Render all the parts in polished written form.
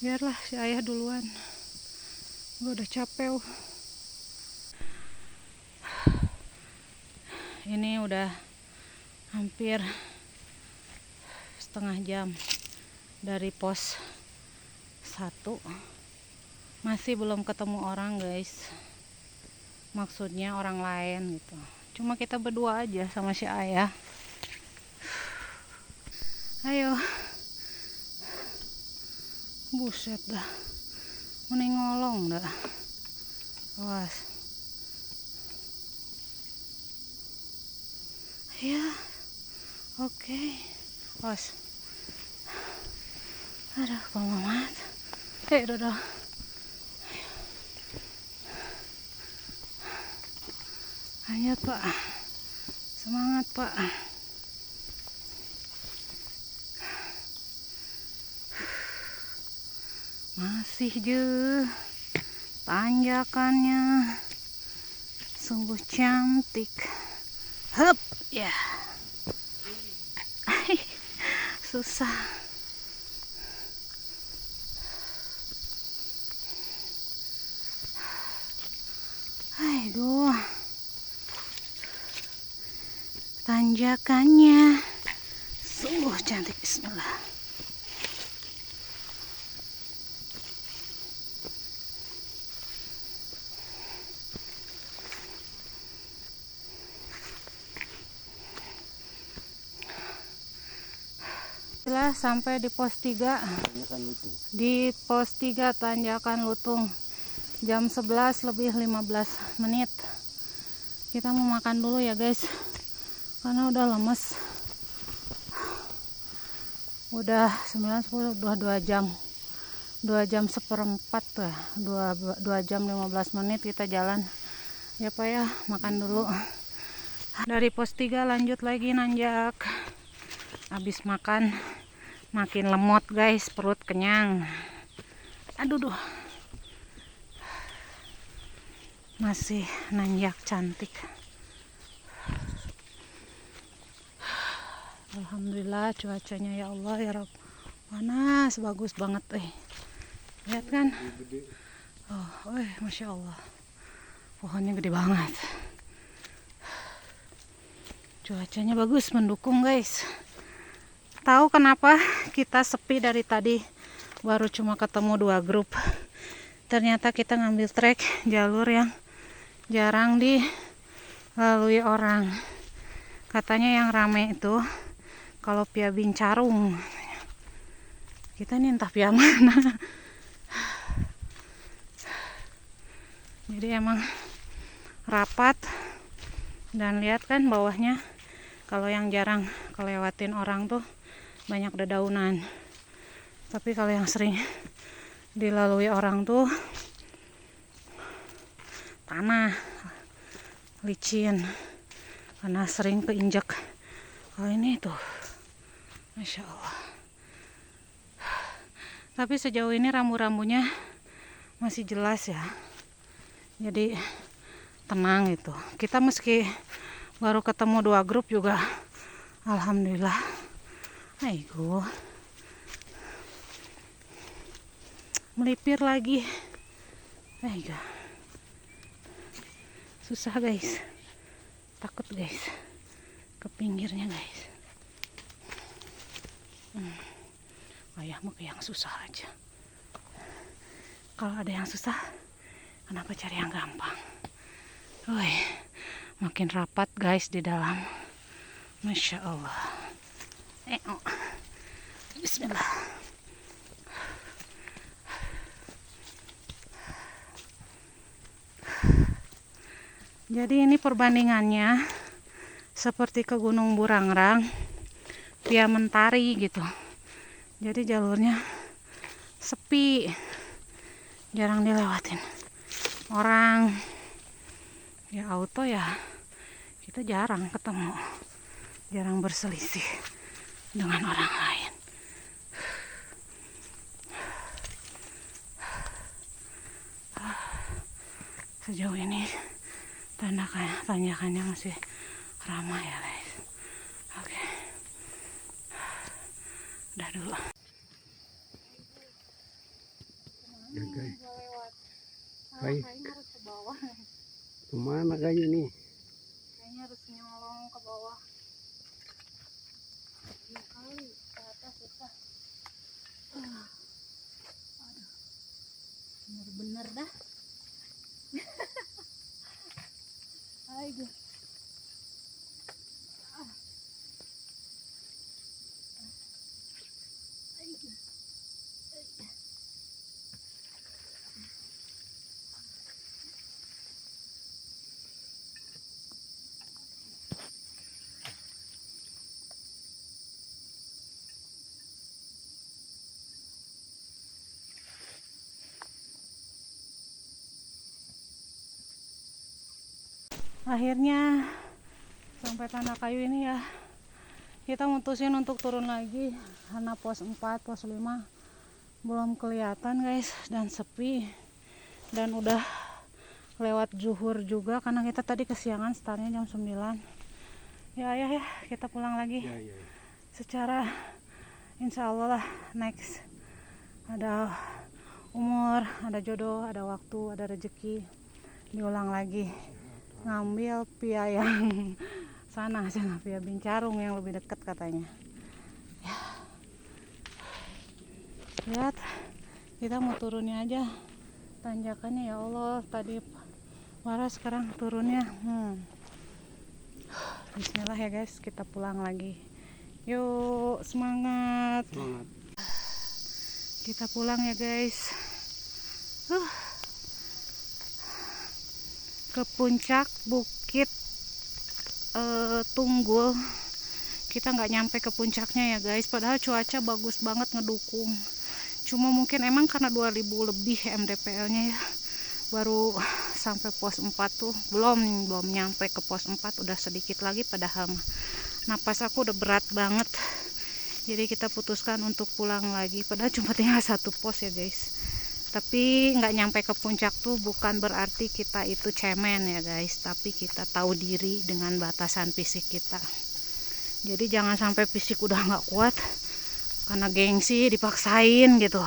Biarlah si ayah duluan, gue udah capek. Ini udah hampir setengah jam dari pos 1, masih belum ketemu orang guys. Maksudnya orang lain gitu, cuma kita berdua aja sama si ayah. Ayo, buset dah, mending ngolong dah. Awas ya, oke. Awas, aduh pengamat. Udah. Ayo Pak, semangat Pak. Masih tanjakannya sungguh cantik. Hup ya. Susah. Aduh, tanjakannya sungguh cantik. Bismillah. Setelah sampai di pos 3, di pos 3 tanjakan Lutung, jam 11 lebih 15 menit. Kita mau makan dulu ya guys, karena udah lemes. Udah 9, 10, udah 2 jam 1/4 tuh, 2 jam 15 menit kita jalan ya Pak ya. Makan dulu. Dari pos 3 lanjut lagi nanjak. Habis makan makin lemot guys, perut kenyang. Aduh, masih nanjak cantik. Alhamdulillah cuacanya ya Allah ya Rabb. Panas, bagus banget lihat kan. Masya Allah, pohonnya gede banget. Cuacanya bagus, mendukung guys. Tahu kenapa kita sepi dari tadi? Baru cuma ketemu 2 grup. Ternyata kita ngambil trek jalur yang jarang dilalui orang. Katanya yang rame itu kalau via Bincarung. Kita nih entah via mana. Jadi emang rapat. Dan lihat kan bawahnya, kalau yang jarang kelewatin orang tuh banyak dedaunan. Tapi kalau yang sering dilalui orang tuh tanah, licin, karena sering keinjak. Kalau ini tuh Masya Allah. Tapi sejauh ini rambu-rambunya masih jelas ya, jadi tenang gitu. Kita meski baru ketemu 2 grup juga alhamdulillah. Aigoo, melipir lagi. Aigoo, susah guys, takut guys ke pinggirnya guys. Ayah mau ke yang susah aja. Kalau ada yang susah, kenapa cari yang gampang? Makin rapat guys di dalam. Masya Allah. Bismillah. Jadi ini perbandingannya seperti ke Gunung Burangrang via Mentari gitu. Jadi jalurnya sepi, jarang dilewatin orang. Ya auto ya kita jarang ketemu, jarang berselisih dengan orang lain. Sejauh ini tanjakannya masih ramai ya guys. Oke, udah dulu. guys. Gua lewat. Baik. Kayaknya harus ke bawah. Kemana kayaknya nih? Kayaknya harus nyolong ke bawah. Iya kali, ke atas susah. Aduh, bener-bener dah. Aduh. Akhirnya sampai tanah kayu ini ya. Kita mutusin untuk turun lagi karena pos 4, pos 5 belum kelihatan guys, dan sepi, dan udah lewat zuhur juga karena kita tadi kesiangan, startnya jam 9. Ya kita pulang lagi. Ya. Secara insya Allah lah next ada umur, ada jodoh, ada waktu, ada rezeki, diulang lagi ngambil pia yang sana pia Bincarung yang lebih dekat katanya ya. Lihat, kita mau turunnya aja tanjakannya, ya Allah, tadi parah, sekarang turunnya bismillah ya guys, kita pulang lagi. Yuk, semangat. Kita pulang ya guys. Ke puncak Bukit Tunggul. Kita nggak nyampe ke puncaknya ya guys, padahal cuaca bagus banget ngedukung. Cuma mungkin emang karena 2000 lebih MDPL-nya ya, baru sampai pos 4 tuh belum nyampe ke pos 4, udah sedikit lagi, padahal napas aku udah berat banget. Jadi kita putuskan untuk pulang lagi, padahal cuma tinggal 1 pos ya guys. Tapi nggak nyampe ke puncak tuh bukan berarti kita itu cemen ya guys, tapi kita tahu diri dengan batasan fisik kita. Jadi jangan sampai fisik udah nggak kuat karena gengsi dipaksain gitu.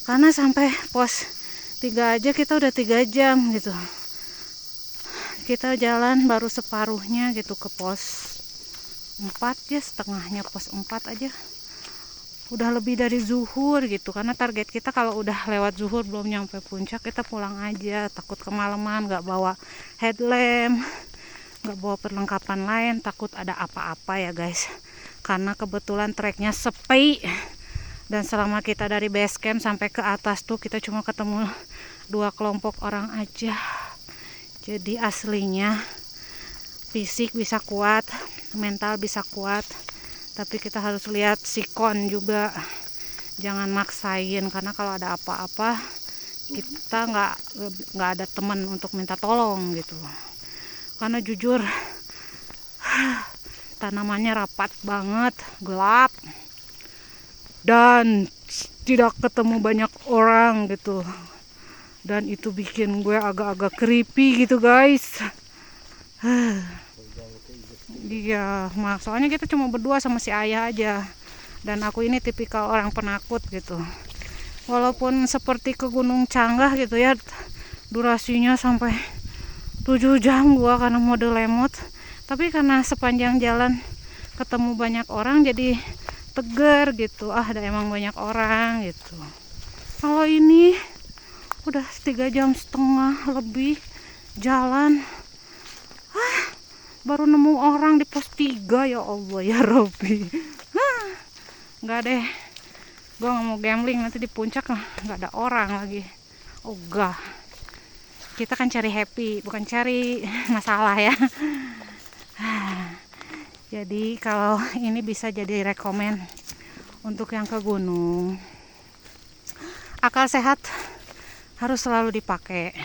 Karena sampai pos 3 aja kita udah 3 jam gitu. Kita jalan baru separuhnya gitu ke pos 4 ya, setengahnya pos 4 aja. Udah lebih dari zuhur gitu, karena target kita kalau udah lewat zuhur belum nyampe puncak kita pulang aja, takut kemalaman, nggak bawa headlamp, nggak bawa perlengkapan lain, takut ada apa-apa ya guys. Karena kebetulan treknya sepi, dan selama kita dari base camp sampai ke atas tuh kita cuma ketemu 2 kelompok orang aja. Jadi aslinya fisik bisa kuat, mental bisa kuat, tapi kita harus lihat sikon juga, jangan maksain, karena kalau ada apa-apa kita nggak ada teman untuk minta tolong gitu. Karena jujur tanamannya rapat banget, gelap, dan tidak ketemu banyak orang gitu, dan itu bikin gue agak-agak creepy gitu guys. Iya, soalnya kita cuma berdua sama si ayah aja, dan aku ini tipikal orang penakut gitu. Walaupun seperti ke Gunung Canggah gitu ya, durasinya sampai 7 jam gua karena mode lemot, tapi karena sepanjang jalan ketemu banyak orang jadi tegar gitu. Ada emang banyak orang gitu. Kalau ini udah 3,5 jam lebih jalan, baru nemu orang di pos 3, ya Allah ya Robbi. Nggak deh, gue nggak mau gambling nanti di puncak nggak ada orang lagi. Ogah, kita kan cari happy bukan cari masalah ya. Jadi kalau ini bisa jadi rekomen untuk yang ke gunung, akal sehat harus selalu dipakai,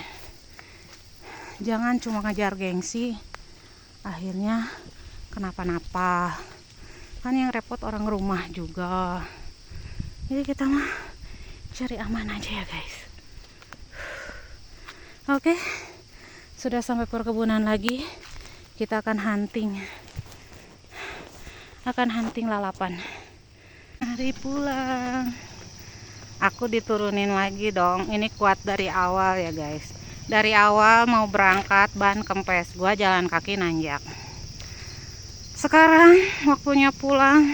jangan cuma ngejar gengsi akhirnya kenapa-napa, kan yang repot orang rumah juga. Jadi kita mah cari aman aja ya guys. Oke, sudah sampai perkebunan lagi, kita akan hunting lalapan. Mari pulang. Aku diturunin lagi dong. Ini kuat dari awal ya guys. Dari awal mau berangkat ban kempes, gua jalan kaki nanjak. Sekarang waktunya pulang.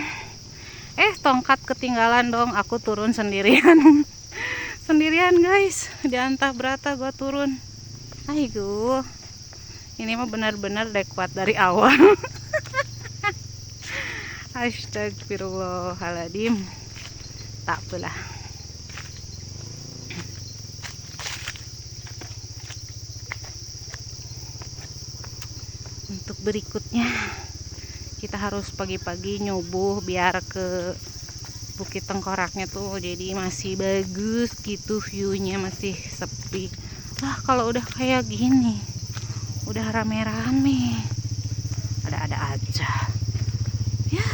Tongkat ketinggalan dong. Aku turun sendirian. Sendirian guys. Di Antah Brata gua turun. Aduh. Ini mah benar-benar deh kuat dari awal. Astagfirullahaladzim. Tak apalah. Untuk berikutnya kita harus pagi-pagi nyubuh biar ke Bukit Tengkoraknya tuh jadi masih bagus gitu, viewnya masih sepi. Kalau udah kayak gini, udah rame-rame, ada-ada aja ya.